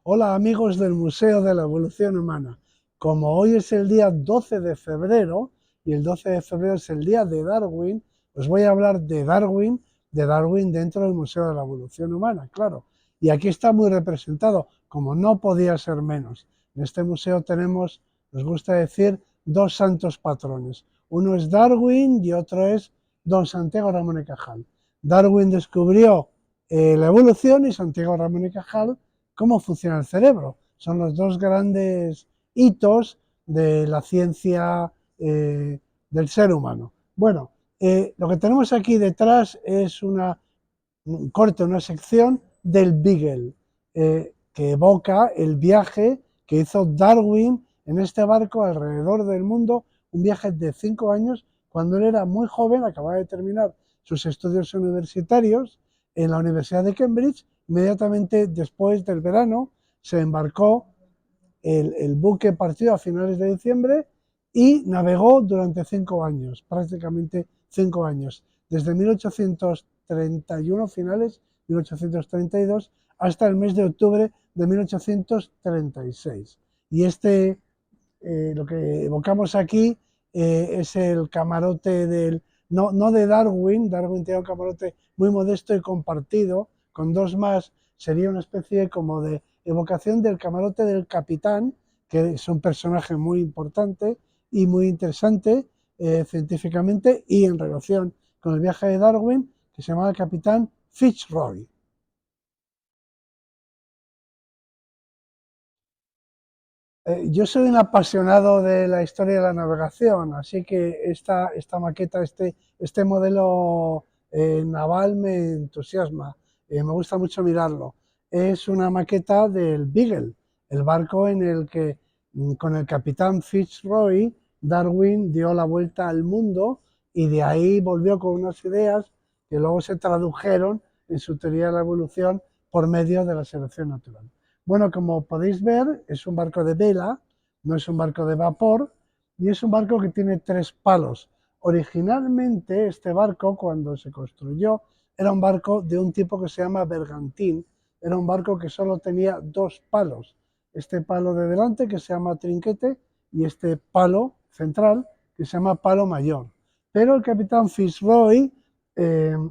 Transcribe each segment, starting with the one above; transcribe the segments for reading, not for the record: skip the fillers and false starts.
Hola amigos del Museo de la Evolución Humana. Como hoy es el día 12 de febrero y el 12 de febrero es el día de Darwin, os voy a hablar de Darwin dentro del Museo de la Evolución Humana, claro. Y aquí está muy representado, como no podía ser menos. En este museo tenemos, nos gusta decir, dos santos patrones. Uno es Darwin y otro es don Santiago Ramón y Cajal. Darwin descubrió la evolución y Santiago Ramón y Cajal cómo funciona el cerebro. Son los dos grandes hitos de la ciencia del ser humano. Bueno, lo que tenemos aquí detrás es un corte, una sección del Beagle, que evoca el viaje que hizo Darwin en este barco alrededor del mundo, un viaje de 5 años, cuando él era muy joven, acababa de terminar sus estudios universitarios en la Universidad de Cambridge. Inmediatamente después del verano se embarcó, el buque partió a finales de diciembre y navegó durante 5 años, prácticamente 5 años, desde 1831 finales, 1832, hasta el mes de octubre de 1836. Y lo que evocamos aquí es el camarote no de Darwin. Darwin tenía un camarote muy modesto y compartido con dos más. Sería una especie como de evocación del camarote del capitán, que es un personaje muy importante y muy interesante científicamente y en relación con el viaje de Darwin, que se llamaba el capitán Fitzroy. Yo soy un apasionado de la historia de la navegación, así que esta maqueta, este modelo naval me entusiasma, me gusta mucho mirarlo. Es una maqueta del Beagle, el barco en el que con el capitán Fitzroy Darwin dio la vuelta al mundo y de ahí volvió con unas ideas que luego se tradujeron en su teoría de la evolución por medio de la selección natural. Bueno, como podéis ver, es un barco de vela, no es un barco de vapor, y es un barco que tiene 3 palos. Originalmente, este barco, cuando se construyó, era un barco de un tipo que se llama bergantín. Era un barco que solo tenía 2 palos. Este palo de delante, que se llama trinquete, y este palo central, que se llama palo mayor. Pero el capitán Fitzroy,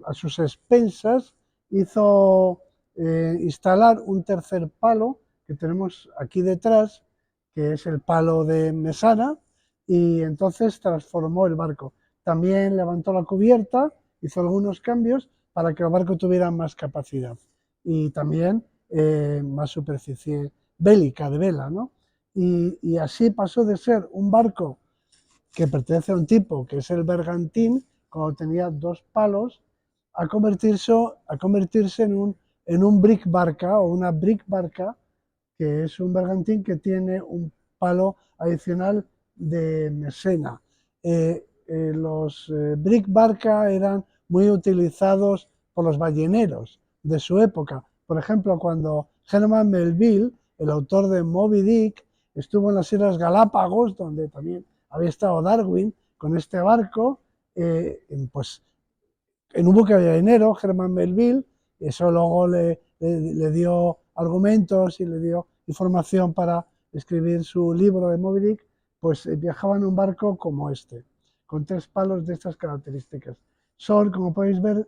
a sus expensas, hizo instalar un tercer palo que tenemos aquí detrás, que es el palo de mesana, y entonces transformó el barco. También levantó la cubierta, hizo algunos cambios para que el barco tuviera más capacidad y también más superficie bélica de vela, ¿no? Y así pasó de ser un barco que pertenece a un tipo que es el bergantín, cuando tenía 2 palos, a convertirse en un brick barca o una brick barca, que es un bergantín que tiene un palo adicional de mesena. Los brick barca eran muy utilizados por los balleneros de su época. Por ejemplo, cuando Herman Melville, el autor de Moby Dick, estuvo en las Islas Galápagos, donde también había estado Darwin con este barco, pues en un buque ballenero, Herman Melville, eso luego le dio argumentos y le dio información para escribir su libro de Moby Dick, pues viajaba en un barco como este, con 3 palos de estas características. Son, como podéis ver,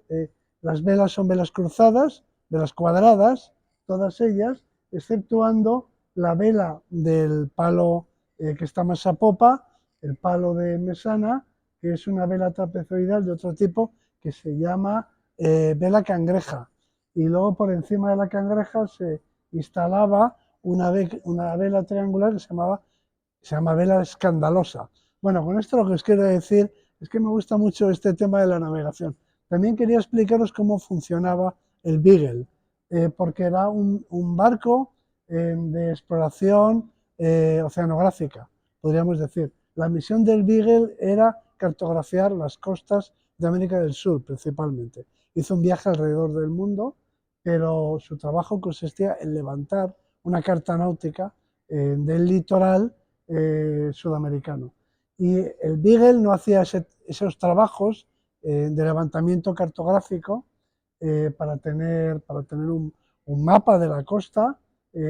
las velas son velas cruzadas, velas cuadradas, todas ellas, exceptuando la vela del palo que está más a popa, el palo de mesana, que es una vela trapezoidal de otro tipo, que se llama vela cangreja. Y luego por encima de la cangreja se instalaba una vela triangular que se llama vela escandalosa. Bueno, con esto lo que os quiero decir es que me gusta mucho este tema de la navegación. También quería explicaros cómo funcionaba el Beagle, porque era un barco de exploración oceanográfica, podríamos decir. La misión del Beagle era cartografiar las costas de América del Sur principalmente. Hizo un viaje alrededor del mundo, pero su trabajo consistía en levantar una carta náutica del litoral sudamericano. Y el Beagle no hacía esos trabajos de levantamiento cartográfico para tener un mapa de la costa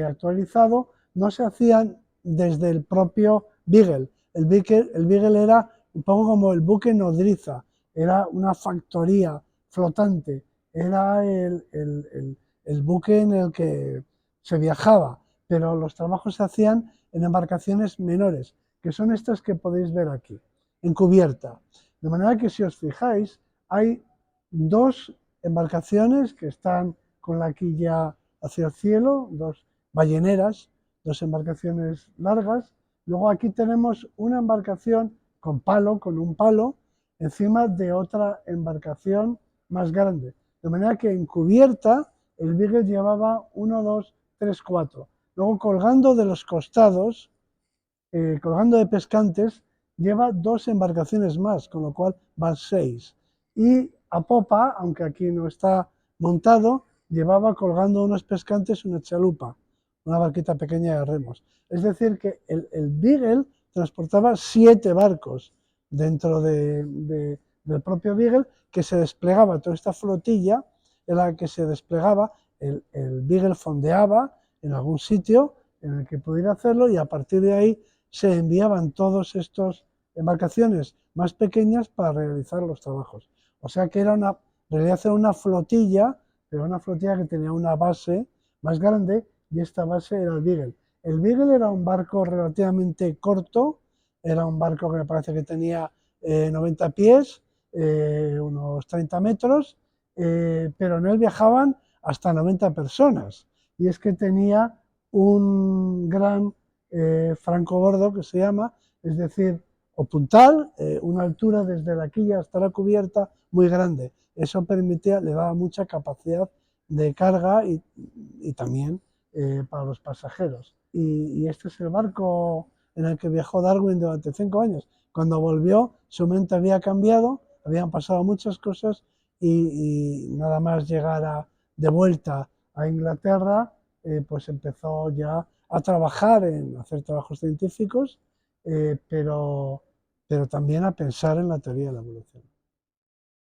actualizado, no se hacían desde el propio Beagle. El Beagle era un poco como el buque nodriza, era una factoría flotante, era el buque en el que se viajaba, pero los trabajos se hacían en embarcaciones menores, que son estas que podéis ver aquí, en cubierta. De manera que si os fijáis, hay dos embarcaciones que están con la quilla hacia el cielo, dos balleneras, dos embarcaciones largas. Luego aquí tenemos una embarcación con palo, con un palo, encima de otra embarcación más grande. De manera que en cubierta el Beagle llevaba 1, 2, 3, 4. Luego colgando de los costados, colgando de pescantes, lleva dos embarcaciones más, con lo cual van 6. Y a popa, aunque aquí no está montado, llevaba colgando unos pescantes una chalupa, una barquita pequeña de remos. Es decir, que el Beagle transportaba 7 barcos dentro del propio Beagle, que se desplegaba toda esta flotilla, en la que se desplegaba, el Beagle fondeaba en algún sitio en el que pudiera hacerlo, y a partir de ahí se enviaban todas estas embarcaciones más pequeñas para realizar los trabajos. O sea que era en realidad era una flotilla, pero una flotilla que tenía una base más grande, y esta base era el Beagle. El Beagle era un barco relativamente corto, era un barco que me parece que tenía 90 pies, unos 30 metros, pero en él viajaban hasta 90 personas. Y es que tenía un gran francobordo que se llama, es decir, o puntal, una altura desde la quilla hasta la cubierta muy grande. Eso permitía, le daba mucha capacidad de carga y también para los pasajeros. Y este es el barco en el que viajó Darwin durante 5 años. Cuando volvió, su mente había cambiado, habían pasado muchas cosas, y nada más llegar de vuelta a Inglaterra, pues empezó ya a trabajar en hacer trabajos científicos, pero también a pensar en la teoría de la evolución.